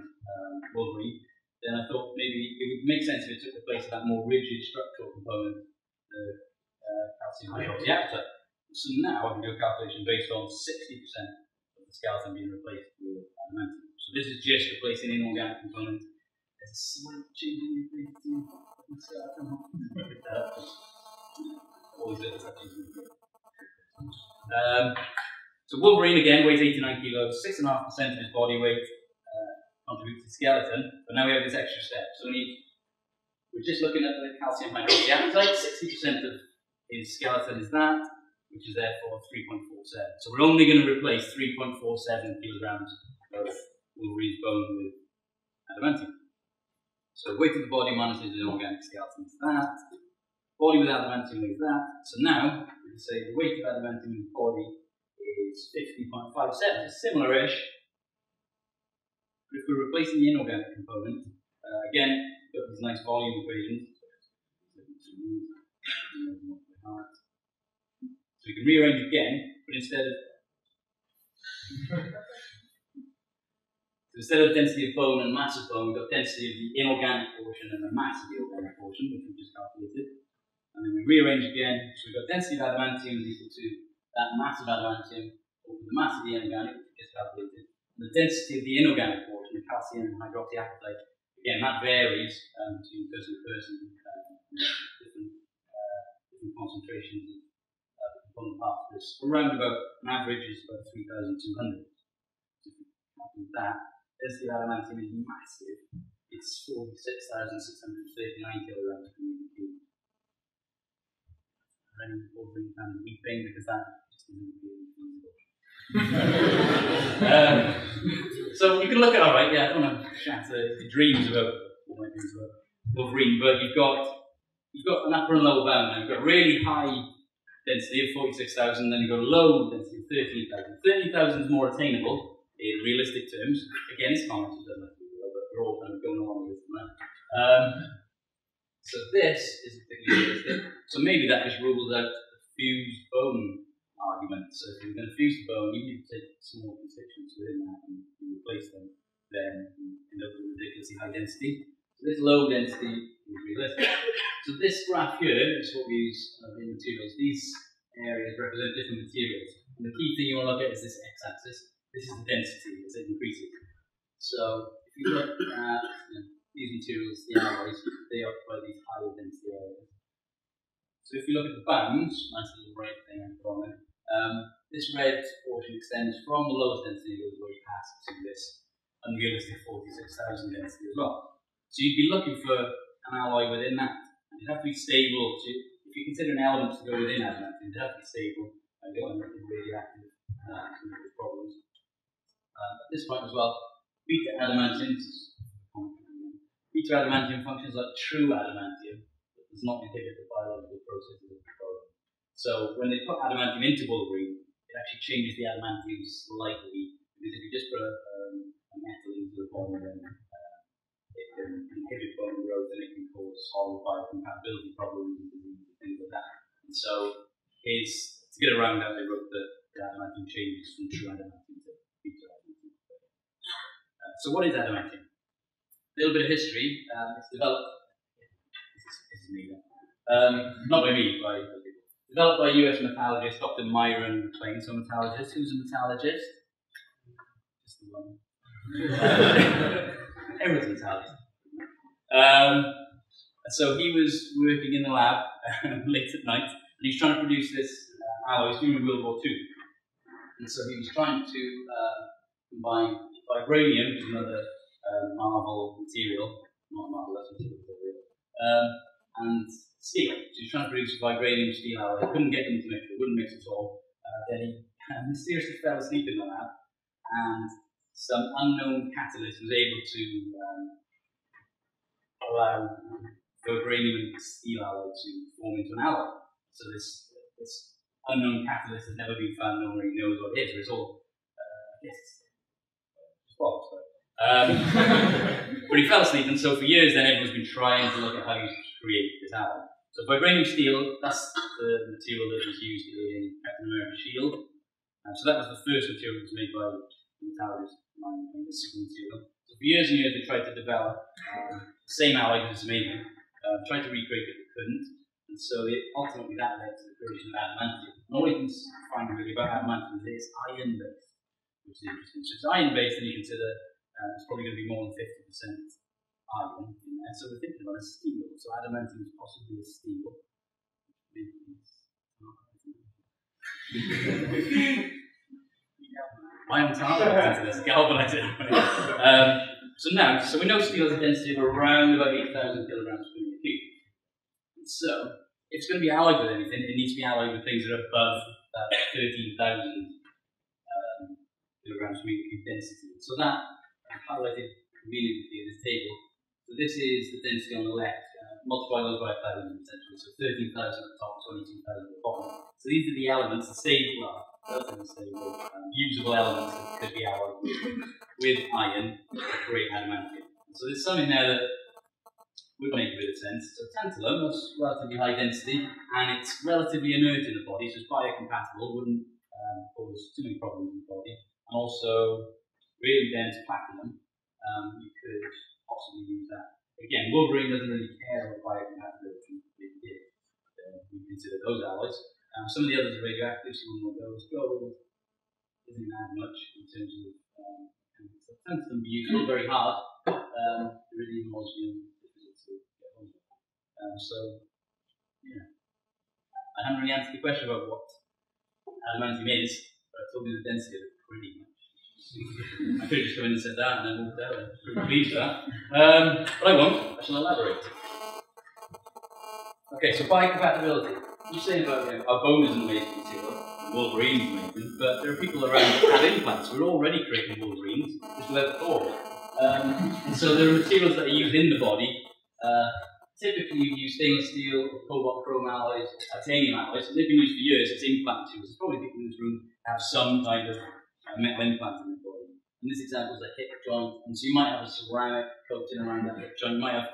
Wolverine, then I thought maybe it would make sense if it took the place of that more rigid structural component, the calcium hydroxyapatite. So now I can do a calculation based on 60% of the skeleton being replaced with adamantium. So this is just replacing inorganic component. There's a slight change in the so Wolverine again weighs 89 kilos, 6.5% of his body weight contributes to skeleton, but now we have this extra step. So we're just looking at the calcium hydroxyapatite, 60% of his skeleton is that, which is therefore 3.47. So we're only going to replace 3.47 kilograms of Wolverine's bone with adamantium. So weight of the body minus his inorganic skeleton is that. Body with adamantium is that. So now, we can say the weight of adamantium in the body is 50.57. It's similar-ish. But if we're replacing the inorganic component, again, we've got these nice volume equations. So we can rearrange again, but instead of density of bone and mass of bone, we've got density of the inorganic portion and the mass of the organic portion, which we just calculated. And then we rearrange again, so we've got density of adamantium is equal to that mass of adamantium over the mass of the inorganic, which we just calculated. And the density of the inorganic portion, the calcium and hydroxyapatite, again, that varies between person to person, different concentrations of component parts. But it's around about, an average is about 3,200. So if we calculate that, density of adamantium is massive. It's 46,639 kilograms per meter cubed. And Wolverine fans weeping because that just isn't really feasible. So you can look at, alright, yeah, I don't want to shatter the dreams about what my dreams about Wolverine, but you've got an upper and lower bound. Now you've got really high density of 46,000, then you've got a low density of 13,000. 13,000 is more attainable in realistic terms. Again, it's not much but we're all kind of going along with it now. So this is particularly realistic. So maybe that just rules out the fused bone argument. So if you're going to fuse the bone, you need to take small constituents within that and you replace them, then you end up with ridiculously high density. So this low density is realistic. So this graph here is what we use in materials. These areas represent different materials. And the key thing you want to look at is this x-axis. This is the density as it increases. So if you look at these materials, the alloys, they occupy these higher density areas. So if you look at the bounds, nice little red thing I've got on it, this red portion extends from the lowest density all the way past to this unrealistic 46,000 density as well. So you'd be looking for an alloy within that. And it'd have to be stable. If you consider an element to go within adamantium, it'd have to be stable. And you don't want to be radioactive problems. At this point as well, beta adamantium functions like true adamantium, but does not inhibit the biological processes of the bone. So when they put adamantium into Wolverine, it actually changes the adamantium slightly, because if you just put a metal into the bone, then it can inhibit bone growth and it can cause whole biocompatibility problems and disease and things like that. And so to get around that, they wrote that the adamantium changes from true adamantium to beta adamantium. So what is adamantium? A little bit of history. It's developed. This is me. Not by me, by other people. Developed by US metallurgist Dr. Myron McLean. So metallurgist. Who's a metallurgist? Just the one. Everyone's a metallurgist. So he was working in the lab late at night, and he was trying to produce this alloy. He was during World War II, and so he was trying to combine vibranium, which is another Marvel material, not Marvellous material, and steel. So he's trying to produce a vibranium steel alloy. He couldn't get them to mix, it wouldn't mix at all. Then he mysteriously fell asleep in the lab, and some unknown catalyst was able to allow vibranium and steel alloy to form into an alloy. So this unknown catalyst has never been found, no one really knows what it is. It's all, I guess it's false, but he fell asleep, and so for years then everyone's been trying to look at how you create this alloy. So vibranium steel, that's the material that was used in Captain America's shield. So that was the first material that was made by metallurgists, this material. So for years and years they tried to develop the same alloy that was made, tried to recreate it, but couldn't. And so ultimately that led to the creation of adamantium. And all you can find really about adamantium is it's iron-based, which is interesting. So it's iron-based, and you consider it's probably going to be more than 50% iron in there. So we're thinking about a steel. So adamantium is possibly a steel. Iron target into this, galvanize it. So we know steel has a density of around about 8,000 kilograms per meter cubed. So if it's going to be alloyed with anything, it needs to be alloyed with things that are above 13,000 kilograms per meter cube density. So that I've highlighted conveniently in this table. So this is the density on the left. Multiply those by 1,000 essentially. So 13,000 at the top, 22,000 at the bottom. So these are the elements, the stable, relatively stable, usable elements that could be alloyed with iron to create adamantium. So there's some in there that would make a bit of sense. So tantalum has relatively high density and it's relatively inert in the body, so it's biocompatible, wouldn't cause too many problems in the body. And also, really dense platinum, you could possibly use that. Again, Wolverine doesn't really care about biocompatibility. If it did, we consider those alloys. Some of the others are radioactive, so one of those gold doesn't add much in terms of. So tungsten be useful, very hard. Iridium was difficult to get hold of. So, yeah. I haven't really answered the question about what adamantium is, but I told you the density of it pretty much. I could have just come in and said that and then walked out. I'm pretty pleased with that. But I won't. I shall elaborate. Okay, so biocompatibility. You're saying about our bone isn't made from material, Wolverine's amazing, but there are people around that have implants. We're already creating Wolverines just without Thor. And so there are materials that are used in the body. Typically, you use stainless steel, cobalt chrome alloys, titanium alloys, and they've been used for years as implant tools. There's probably people in this room have some kind of metal implant in their body. In this example is a hip joint, and so you might have a ceramic coating around that hip joint. You might have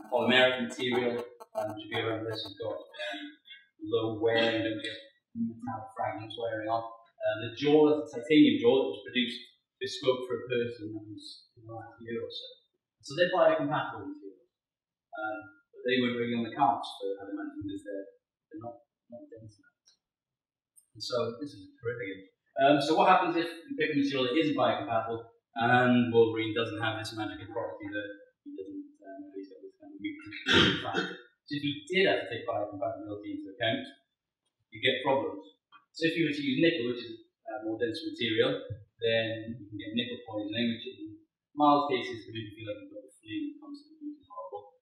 polymeric material, which would be around this. You've got low wear, you don't get metallic fragments wearing off. The jaw is a titanium jaw that was produced bespoke for a person that was in the last year or so. So they're biocompatible materials. But they weren't really on the cards for adamantium because they're not dense enough. And so this is terrific. So what happens if you pick a material that isn't biocompatible and Wolverine doesn't have this magical property that he doesn't, he's got this kind of mutant factor. So if you did have to take biocompatibility into account, you get problems. So if you were to use nickel, which is a more dense material, then you can get nickel poisoning, which in mild cases can make you feel like you've got the flu constantly, which is horrible.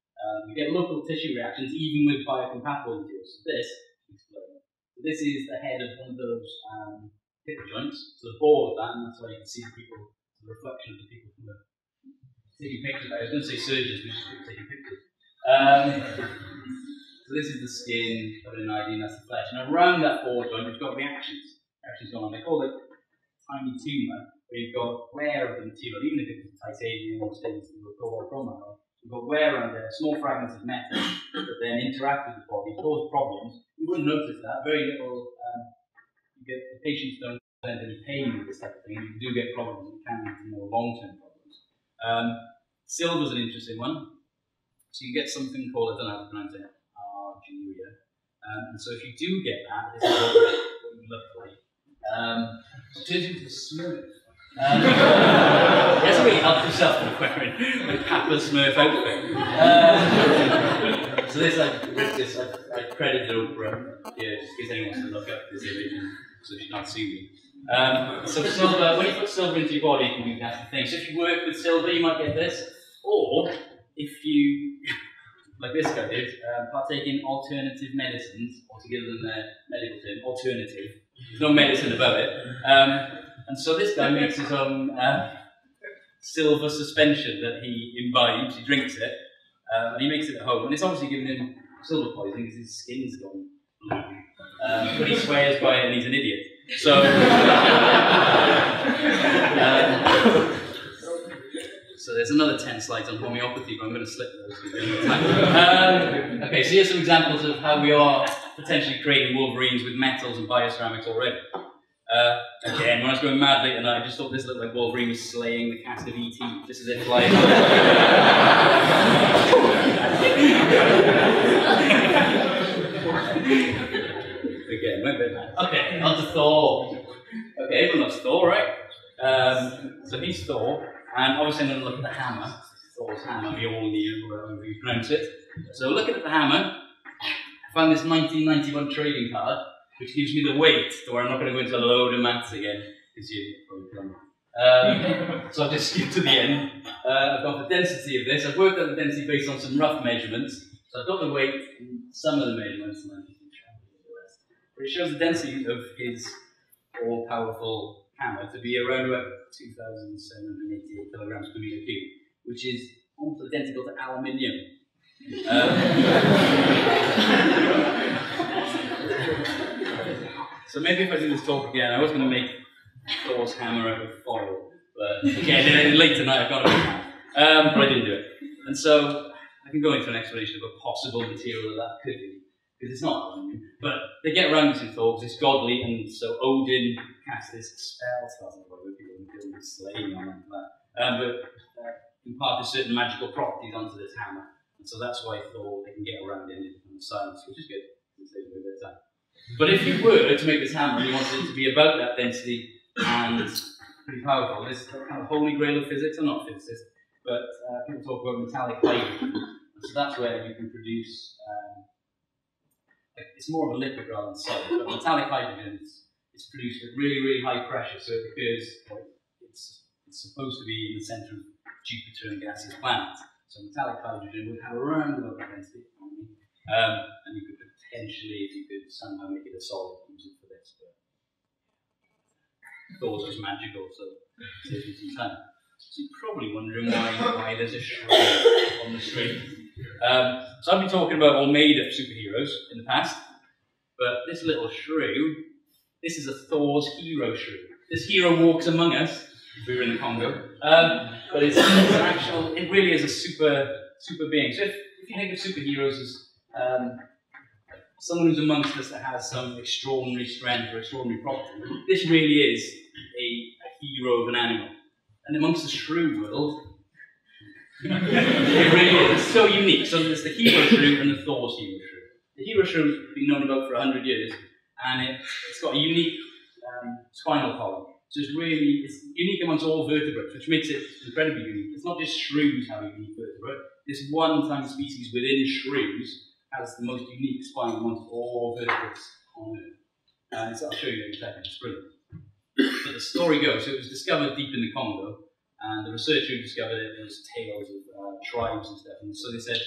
You get local tissue reactions even with biocompatible materials. So this is the head of one of those hip joints, so the ball of that, and that's why you can see the people, the reflection of the people from the taking pictures. I was going to say surgeons, but just people taking pictures. So this is the skin, got an ID, and that's the flesh. And around that ball joint, we've got reactions going on. They call it tiny tumour, where you've got wear of the material, even if it's titanium or stainless steel or cobalt chrome alloy. You've got wear around there, small fragments of metal that then interact with the body, cause problems. You wouldn't notice that. Very little. The patients don't present any pain with this type of thing. You do get problems. It can lead to more long-term problems. Silver's an interesting one. So you get something called, I don't know how to pronounce it, argyria. And so if you do get that, this is what you look like. It turns into a Smurf. That's really helped yourself with wearing the Kappa Smurf outfit. So this, I credited Oprah, just in case anyone wants to look up this image, so she can't see me. So silver, when you put silver into your body, you can do nasty things. So if you work with silver, you might get this. Or, if you, like this guy did, partake in alternative medicines, or to give them their medical term, alternative. There's no medicine about it. And so this guy makes his own silver suspension that he imbibes, he drinks it, and he makes it at home. And it's obviously giving him silver poisoning because his skin's gone blue. But he swears by it and he's an idiot. So, so there's another 10 slides on homeopathy, but I'm going to slip those. Okay, so here's some examples of how we are potentially creating Wolverines with metals and bioceramics already. Again, when I was going mad late at night, I just thought this looked like Wolverine was slaying the cast of E.T. This is it flying. Again, went a bit mad. Okay, on to Thor. Okay, everyone loves Thor, right? So he's Thor, and obviously I'm going to look at the hammer. Thor's hammer, Mjolnir, or however you pronounce it. So looking at the hammer, I found this 1991 trading card, which gives me the weight, so I'm not going to go into a load of maths again, because you're probably done. So I've just skipped to the end. I've got the density of this. I've worked out the density based on some rough measurements. So I've got the weight and some of the measurements, and then you can try and do the rest. But it shows the density of his all-powerful hammer to be around about 2,788 kilograms per meter cube, which is almost identical to aluminium. So maybe if I do this talk again, I was going to make Thor's hammer out of foil, but again, late tonight I've got it, but I didn't do it. And so I can go into an explanation of a possible material that could be, because it's not aluminium. But they get around to Thor because it's godly, and so Odin cast this spell. So that's why people build this slaying on that. But imparted certain magical properties onto this hammer, and so that's why Thor, they can get around it in science, which is good. It saves a bit of time. But if you were to make this hammer and you wanted it to be about that density and pretty powerful, this kind of holy grail of physics. I'm not a physicist, but people talk about metallic hydrogen. So that's where you can produce, it's more of a liquid rather than solid, but metallic hydrogen is produced at really, really high pressure, so it occurs, it's supposed to be in the centre of Jupiter and gaseous planets. So metallic hydrogen would have around about that density, and you could potentially, if you could somehow make it a solid, use it for this. But Thor's was magical, so it saves you some time. So you're probably wondering why there's a shrew on the screen. So I've been talking about all made of superheroes in the past, but this little shrew, this is a Thor's hero shrew. This hero walks among us, if we were in the Congo, but it's an actual, it really is a super being. So if you think of superheroes as someone who's amongst us that has some extraordinary strength or extraordinary property, this really is a hero of an animal. And amongst the shrew world, it really is. It's so unique. So there's the hero shrew and the Thor's hero shrew. The hero shrew has been known about for 100 years, and it's got a unique spinal column. So it's unique amongst all vertebrates, which makes it incredibly unique. It's not just shrews have a unique vertebrate. This one tiny species within shrews has the most unique spine amongst all vertebrates on Earth. And so I'll show you in a second. It's brilliant. But the story goes, so it was discovered deep in the Congo, and the researcher who discovered it, there was tales of tribes and stuff, and so they said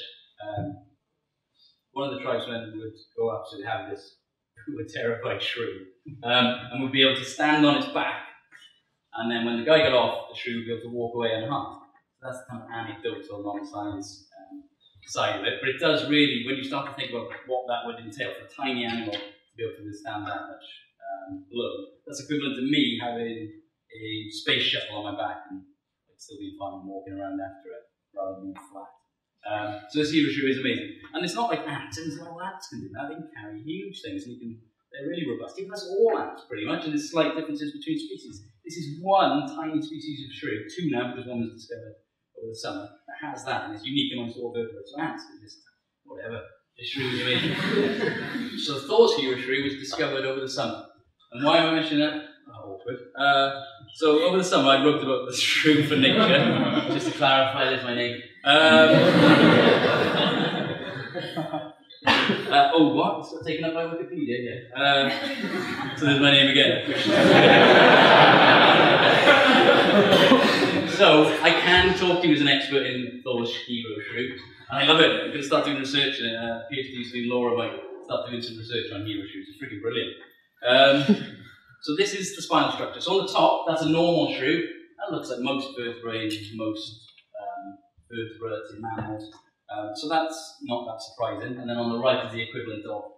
one of the tribesmen would go up, so they have this terrified shrew, and would be able to stand on its back, and then when the guy got off, the shrew would be able to walk away unharmed. So that's the kind of anecdotal non-science side of it, but it does really, when you start to think about what that would entail for a tiny animal to be able to withstand that much load, that's equivalent to me having a space shuttle on my back and I'd still be fine walking around after it rather than being flat. So this hero shrew is amazing. And it's not like ants, and all ants can do that, they can carry huge things and they're really robust. Even that's all ants pretty much, and there's slight differences between species. This is one tiny species of shrew, two now because one was discovered over the summer, that has that and it's unique amongst all vertebrates. So ants are just whatever. This shrew is amazing. So Thor's hero shrew was discovered over the summer. And why am I mentioning that? Oh, awkward. So over the summer I wrote about the shrew for nature, just to clarify, there's my name. Oh, what? It's got taken up by Wikipedia, yeah. So there's my name again. So I can talk to you as an expert in Thor's hero shrew, and I love it. I'm going to start doing research, and a PhD student Laura might start doing some research on hero shrews. It's freaking brilliant. So this is the spinal structure. So on the top, that's a normal shrew. That looks like most vertebrates, most vertebrates in mammals. So that's not that surprising. And then on the right is the equivalent of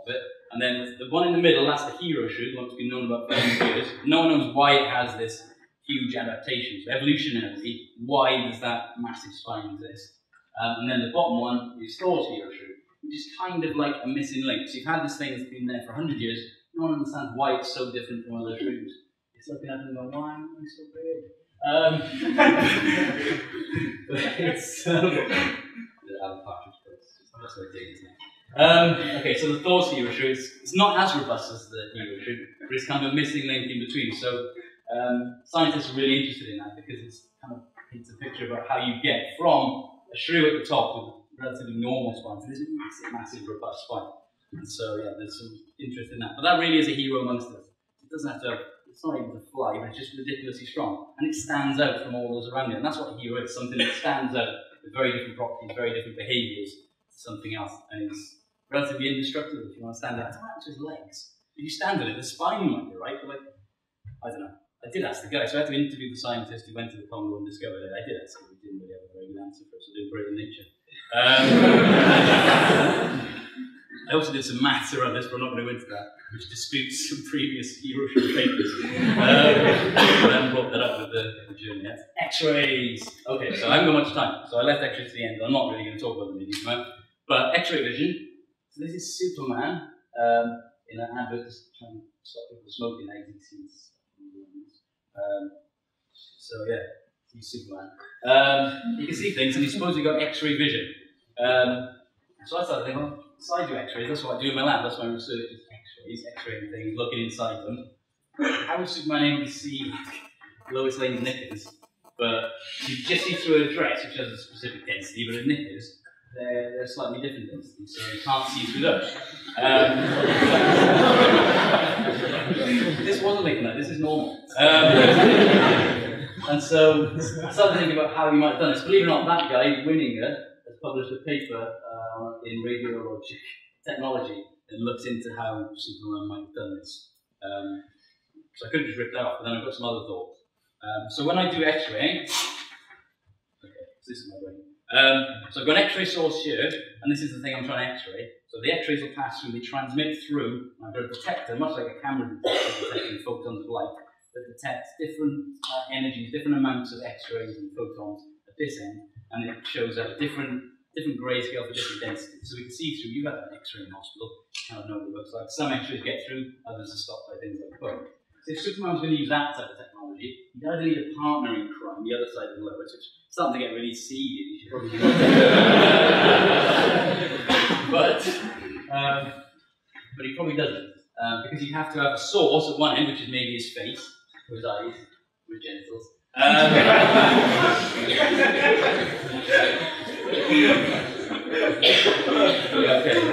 it. And then the one in the middle, that's the hero shrew, the one that's been known about for 100 years. No one knows why it has this huge adaptation. So evolutionarily, why does that massive spine exist? And then the bottom one is Thor's hero shrew, which is kind of like a missing link. So you've had this thing that's been there for 100 years. No one understands why it's so different from other shrews. It's looking at them and going, why am I so big? It's okay, so the Thor's hero shrew is not as robust as the hero shrew, but it's kind of a missing link in between. So scientists are really interested in that because it's kind of paints a picture about how you get from a shrew at the top with relatively normal spine to this massive, robust spine. And so yeah, there's some interest in that. But that really is a hero amongst us. It doesn't have to. It's not able to fly, but it's just ridiculously strong. And it stands out from all those around it. And that's what a hero is, something that stands out with very different properties, very different behaviours something else, and it's relatively indestructible if you want to stand it. What happened to his legs? If you stand on it, the spine might be right, but like, I don't know. I did ask the guy, so I had to interview the scientist who went to the Congo and discovered it. I did ask him, he didn't really have a very good answer for us, so I did put it in nature. I also did some maths around this, but I'm not going to go into that, which disputes some previous European papers. I haven't brought that up with the journey yet. X-rays! Okay, so I haven't got much time, so I left X-rays to the end. I'm not really going to talk about them in detail, but X-ray vision. So this is Superman in an advert to try and stop people smoking eggs. So yeah, he's Superman. You can see things, and he's supposed to got X-ray vision. So I started thinking, well, so I do X-rays, that's what I do in my lab, that's my research is X-rays, X-raying things, looking inside them. How is Superman able to see Lois Lane's knickers? But you just see through a dress, which has a specific density, but in knickers, they're slightly different densities, so you can't see through those. This wasn't like that, this is normal. And so I started thinking about how you might have done this. Believe it or not, that guy, Winninger, has published a paper in radiologic technology and looks into how Superman might have done this. So I could have just ripped that off, but then I've got some other thoughts. So when I do X-ray, okay, so this is my brain. So I've got an X-ray source here, and this is the thing I'm trying to X-ray. So the X-rays will pass through, they transmit through, and I've got a detector, much like a camera detector detecting photons of light, that detects different energies, different amounts of X-rays and photons at this end, and it shows up different grayscale for different densities. So we can see through, you've had an X-ray in hospital, you kind of know what it looks like. Some X-rays get through, others are stopped by things like both. So if Superman was going to use that type of technology, you'd either need a partner in crime, the other side of the levers, which is starting to get really seedy. You should probably but he probably doesn't. Because you have to have a source at one end, which is maybe his face, or his eyes, or his genitals.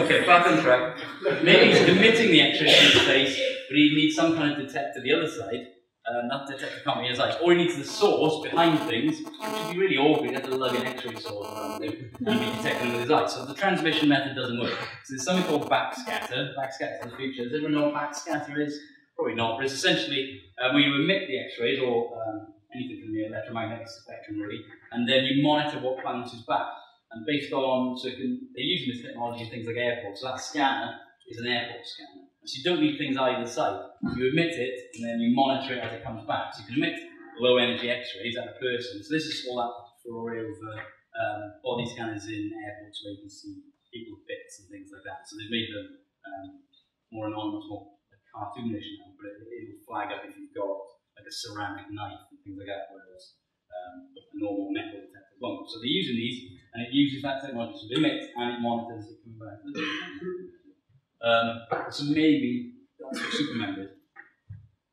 Okay, back on track. Maybe he's emitting the X-ray from his face, but he needs some kind of detector the other side. That detector can't be his eyes. Or he needs the source behind things, which would be really awkward. He has to lug an X-ray source around him and be detecting with his eyes. So the transmission method doesn't work. So there's something called backscatter. Backscatter in the future. Does everyone know what backscatter is? Probably not, but it's essentially when you emit the X-rays or anything from the electromagnetic spectrum really, and then you monitor what bounces back. And based on, they're using this technology in things like airports. So that scanner is an airport scanner. So you don't need things either side. You emit it, and then you monitor it as it comes back. So you can emit low energy X-rays at a person. So this is all that foray of body scanners in airports where you can see people's bits and things like that. So they've made them more anonymous, more like cartoonish now, but it'll flag up if you've got like a ceramic knife and things like that, whereas a normal metal detector won't. So they're using these, and it uses that technology to emit, and it monitors it coming back. So maybe that's what Superman did.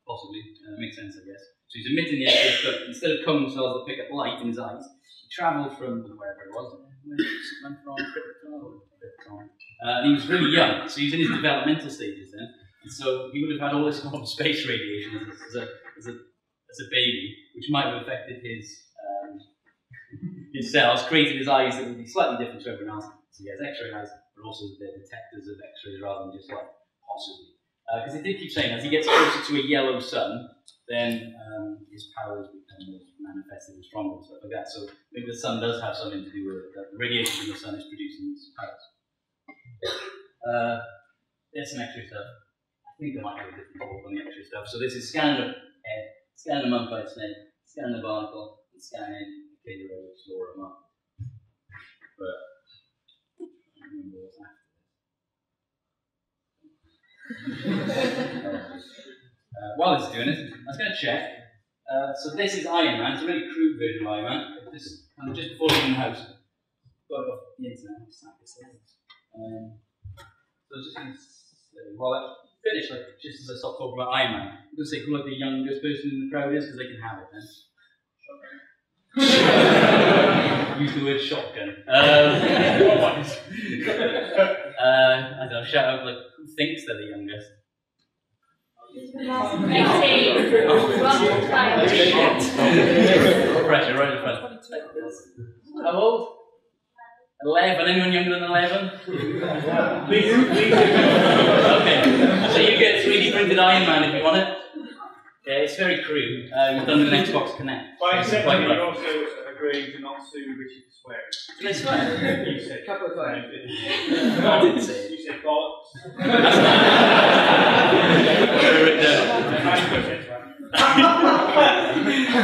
Possibly. Makes sense, I guess. So he's emitting the X-rays, but instead of cone cells that pick up light in his eyes, he travelled from wherever it was. Where did Superman from? Krypton. And he was really young, so he's in his developmental stages then. And so he would have had all this kind of space radiation as a baby, which might have affected his cells, creating his eyes that would be slightly different to everyone else. So he has X-ray eyes, but also they're detectors of X-rays rather than just like possibly. Because they did keep saying as he gets closer to a yellow sun, then his powers become more manifested and stronger and stuff like that. So maybe the sun does have something to do with it. That the radiation from the sun is producing these powers. There's some X-ray stuff. I think there might be a different talk on the X-ray stuff. So this is scanning the head, scanning the mummified snake, scanning the barnacle, and scanning the Killer Explorer mark. But I don't remember what's after this. While it's doing it, I was going to check. So this is Iron Man. It's a really crude version of Iron Man. Just before leaving the house, got it off the internet. So just going to say, while I finish, just as I stop talking about Iron Man, I'm going to say who the youngest person in the crowd is because they can have it then. Use the word shotgun. I don't know, shout out who thinks they're the youngest. Pressure right in front. How old? 11, anyone younger than 11? Please. Okay, so you get 3D printed Iron Man if you want it. Yeah, it's very crude. We've done with an Xbox Connect. By exception, you also agreed to not sue Richard for swearing. Did I swear? You said a couple of times. I didn't say it. You said bollocks.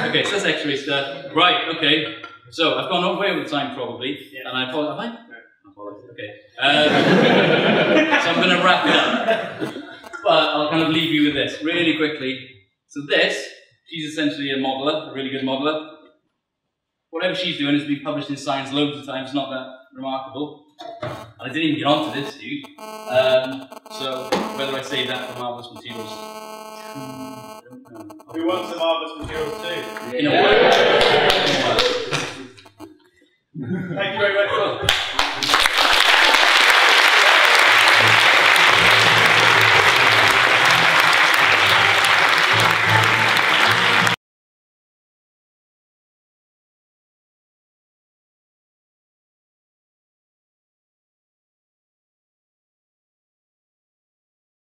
Okay, so that's X-ray stuff. Right, okay. So I've gone way over the time probably, and I apologize. Have I? No. Apologies. Okay. So I'm going to wrap it up, but I'll kind of leave you with this really quickly. So this, she's essentially a modeler, a really good modeler. Whatever she's doing has been published in Science loads of times, not that remarkable. And I didn't even get onto this, dude. So whether I save that for Marvellous Materials. Who wants the Marvellous Materials too? In a way.